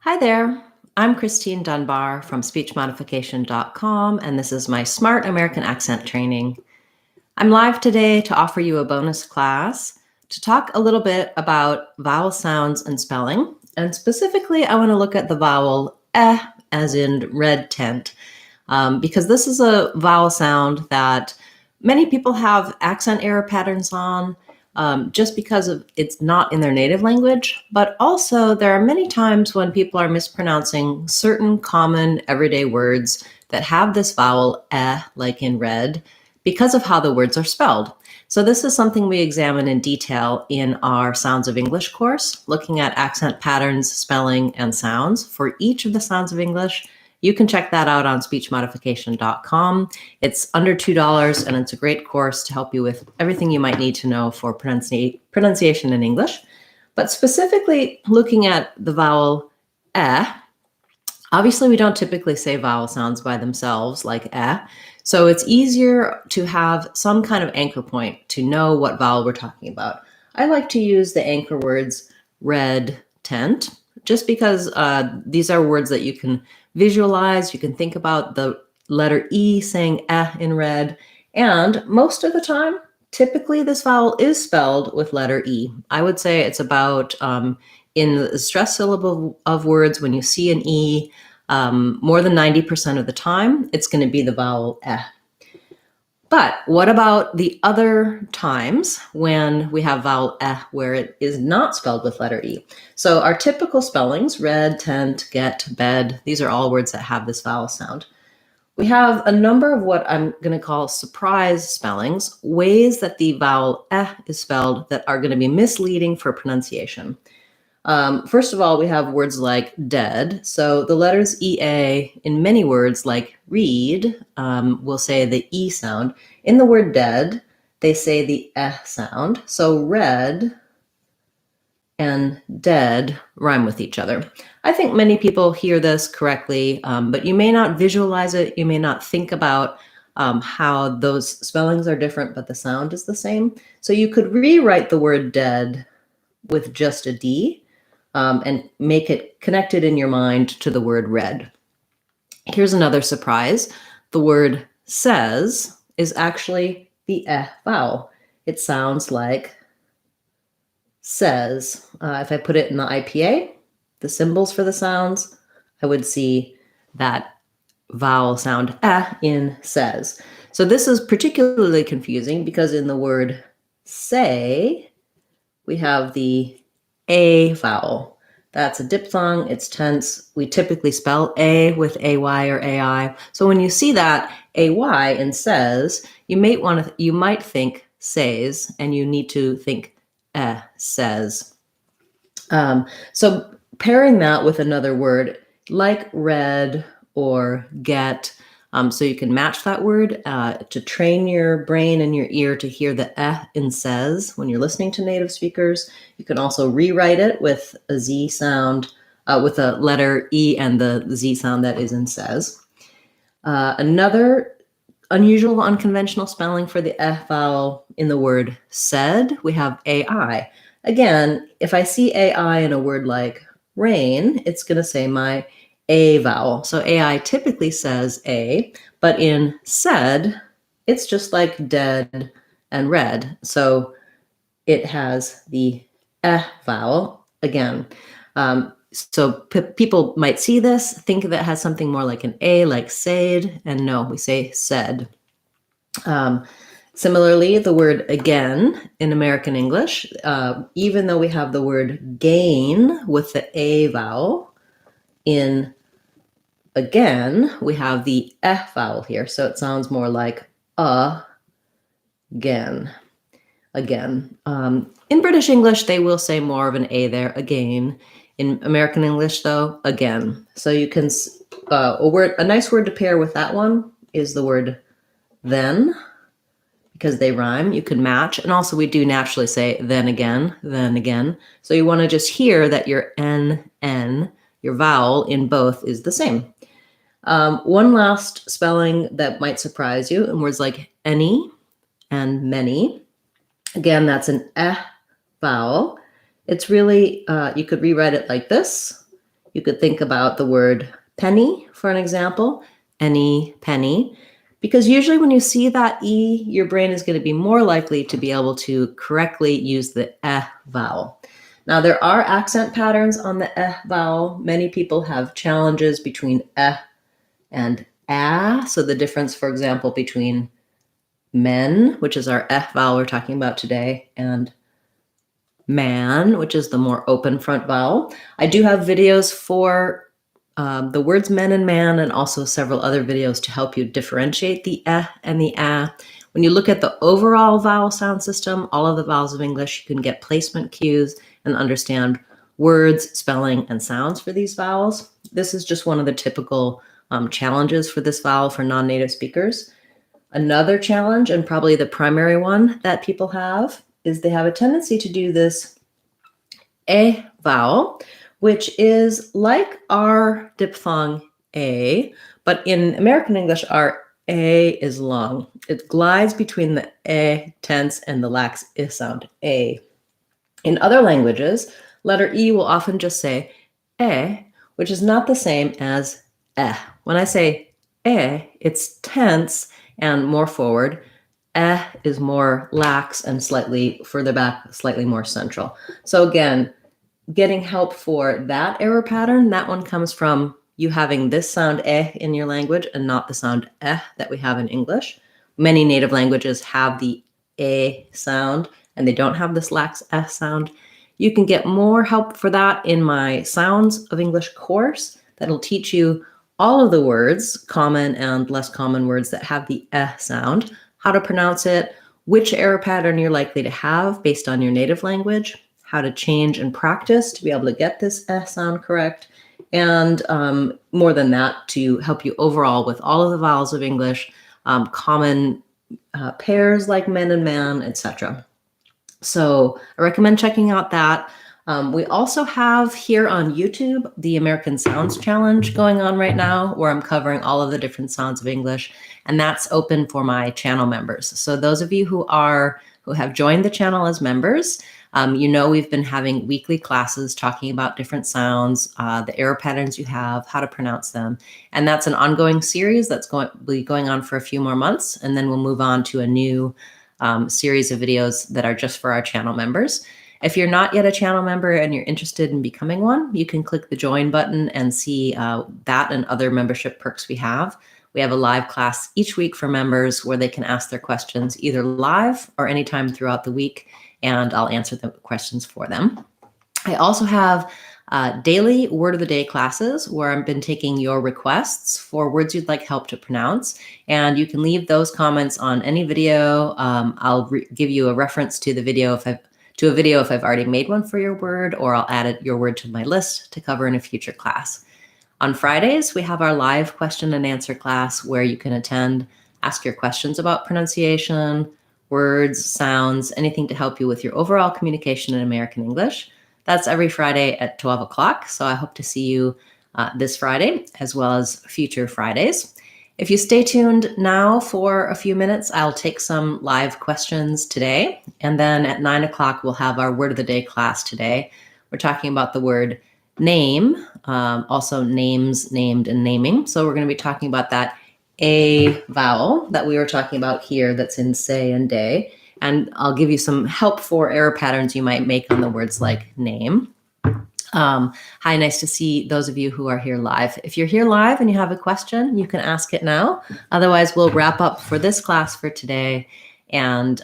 Hi there. I'm Christine Dunbar from speechmodification.com, and this is my Smart American Accent training. I'm live today to offer you a bonus class to talk a little bit about vowel sounds and spelling. And specifically, I want to look at the vowel eh, as in red tent, because this is a vowel sound that many people have accent error patterns on, just because it's not in their native language, but also there are many times when people are mispronouncing certain common everyday words that have this vowel eh, like in red, because of how the words are spelled. So this is something we examine in detail in our Sounds of English course, looking at accent patterns, spelling, and sounds for each of the sounds of English. You can check that out on speechmodification.com. It's under $2, and it's a great course to help you with everything you might need to know for pronunciation in English. But specifically looking at the vowel eh, obviously we don't typically say vowel sounds by themselves like eh, so it's easier to have some kind of anchor point to know what vowel we're talking about. I like to use the anchor words red, tent, just because these are words that you can visualize. You can think about the letter E saying eh in red, and most of the time, typically this vowel is spelled with letter E. I would say it's about in the stress syllable of words, when you see an E, more than 90% of the time, it's going to be the vowel eh. But what about the other times when we have vowel eh where it is not spelled with letter E? So our typical spellings, red, tent, get, bed, these are all words that have this vowel sound. We have a number of what I'm going to call surprise spellings, ways that the vowel eh is spelled that are going to be misleading for pronunciation. First of all, we have words like dead. So the letters EA in many words like read will say the E sound. In the word dead, they say the eh sound. So red and dead rhyme with each other. I think many people hear this correctly, but you may not visualize it. You may not think about how those spellings are different, but the sound is the same. So you could rewrite the word dead with just a D, and make it connected in your mind to the word red. Here's another surprise. The word says is actually the eh vowel. It sounds like says. If I put it in the IPA, the symbols for the sounds, I would see that vowel sound eh in says. So this is particularly confusing because in the word say, we have the A vowel. That's a diphthong, it's tense. We typically spell A with AY or AI. So when you see that AY in says, you might think says, and you need to think says. So pairing that with another word like red or get, so you can match that word to train your brain and your ear to hear the in says when you're listening to native speakers. You can also rewrite it with a Z sound, with a letter E and the Z sound that is in says. Another unusual, unconventional spelling for the vowel in the word said, we have AI. Again, if I see AI in a word like rain, it's going to say my A vowel. So AI typically says A, but in said, it's just like dead and red. So it has the vowel again. So people might see this, think that it has something more like an A, like said, and no, we say said. Similarly, the word again in American English, even though we have the word gain with the A vowel, in again, we have the F vowel here. So it sounds more like again. In British English, they will say more of an A there, again. In American English, though, again. So you can, a nice word to pair with that one is the word then, because they rhyme. You can match. And also we do naturally say then again, then again. So you want to just hear that your N, your vowel in both is the same. One last spelling that might surprise you in words like any and many. Again, that's an vowel. It's really, you could rewrite it like this. You could think about the word penny for an example, any penny, because usually when you see that E, your brain is going to be more likely to be able to correctly use the vowel. Now, there are accent patterns on the vowel. Many people have challenges between and a. So the difference, for example, between men, which is our vowel we're talking about today, and man, which is the more open front vowel. I do have videos for the words men and man, and also several other videos to help you differentiate the and the a. When you look at the overall vowel sound system, all of the vowels of English, you can get placement cues and understand words, spelling, and sounds for these vowels. This is just one of the typical challenges for this vowel for non-native speakers. Another challenge, and probably the primary one that people have, is they have a tendency to do this a vowel, which is like our diphthong a, but in American English, our a is long. It glides between the a tense and the lax I sound, a. In other languages, letter E will often just say which is not the same as When I say it's tense and more forward. Is more lax and slightly further back, slightly more central. So again, getting help for that error pattern, that one comes from you having this sound in your language and not the sound that we have in English. Many native languages have the sound and they don't have this lax sound. You can get more help for that in my Sounds of English course that'll teach you all of the words, common and less common words that have the sound, how to pronounce it, which error pattern you're likely to have based on your native language, how to change and practice to be able to get this sound correct, and more than that, to help you overall with all of the vowels of English, common pairs like men and man, etc. So I recommend checking out that. We also have here on YouTube the American Sounds Challenge going on right now, where I'm covering all of the different sounds of English, and that's open for my channel members. So those of you who have joined the channel as members, we've been having weekly classes talking about different sounds, the error patterns you have, how to pronounce them, and that's an ongoing series that's going on for a few more months, and then we'll move on to a new series of videos that are just for our channel members. If you're not yet a channel member and you're interested in becoming one, you can click the join button and see that and other membership perks we have. We have a live class each week for members where they can ask their questions either live or anytime throughout the week, and I'll answer the questions for them. I also have daily word of the day classes where I've been taking your requests for words you'd like help to pronounce, and you can leave those comments on any video. I'll give you a reference to the video if I've already made one for your word, or I'll add your word to my list to cover in a future class. On Fridays, we have our live question and answer class where you can attend, ask your questions about pronunciation, words, sounds, anything to help you with your overall communication in American English. That's every Friday at 12 o'clock. So I hope to see you this Friday as well as future Fridays. If you stay tuned now for a few minutes, I'll take some live questions today. And then at 9 o'clock, we'll have our word of the day class today. We're talking about the word name, also names, named, and naming. So we're going to be talking about that A vowel that we were talking about here that's in say and day. And I'll give you some help for error patterns you might make on the words like name. Hi, nice to see those of you who are here live. If you're here live and you have a question, you can ask it now. Otherwise, we'll wrap up for this class for today, and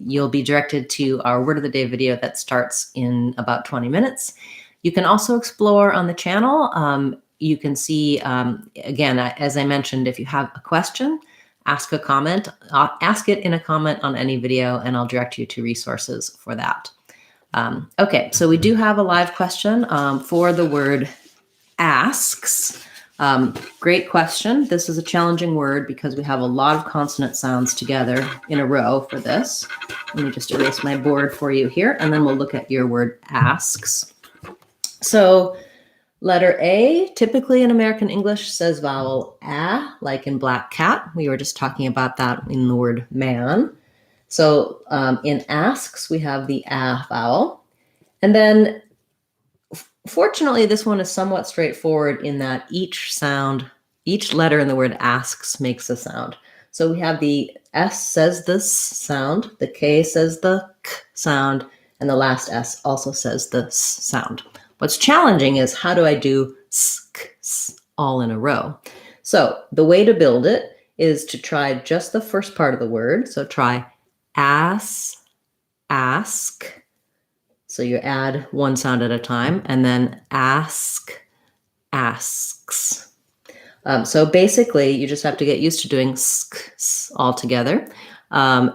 you'll be directed to our Word of the Day video that starts in about 20 minutes. You can also explore on the channel. You can see, again, as I mentioned, if you have a question, ask a comment, ask it in a comment on any video, and I'll direct you to resources for that. Okay, so we do have a live question for the word asks. Great question. This is a challenging word because we have a lot of consonant sounds together in a row for this. Let me just erase my board for you here, and then we'll look at your word asks. So letter A, typically in American English, says vowel A, like in black cat. We were just talking about that in the word man. So in asks, we have the A vowel. And then Fortunately, this one is somewhat straightforward in that each letter in the word asks makes a sound. So we have the S says the S sound, the K says the K sound, and the last S also says the S sound. What's challenging is how do I do S, K, S all in a row? So the way to build it is to try just the first part of the word. So try ask. So you add one sound at a time, and then asks. So basically, you just have to get used to doing s all together, and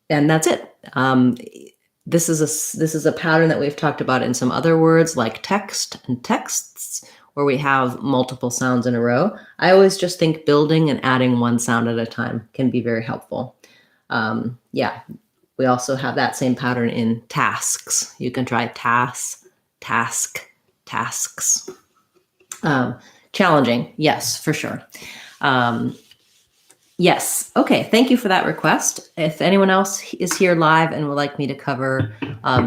that's it. This is a pattern that we've talked about in some other words like text and texts, where we have multiple sounds in a row. I always just think building and adding one sound at a time can be very helpful. Yeah. We also have that same pattern in tasks. You can try tasks. Challenging, yes, for sure. Yes, okay, thank you for that request. If anyone else is here live and would like me to cover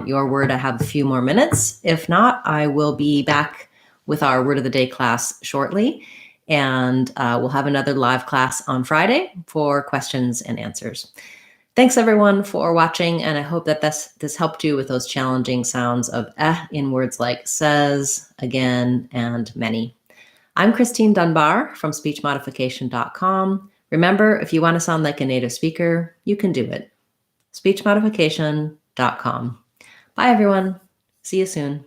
your word, I have a few more minutes. If not, I will be back with our Word of the Day class shortly, and we'll have another live class on Friday for questions and answers. Thanks everyone for watching, and I hope that this helped you with those challenging sounds of in words like says, again, and many. I'm Christine Dunbar from speechmodification.com. Remember, if you want to sound like a native speaker, you can do it. speechmodification.com. Bye everyone. See you soon.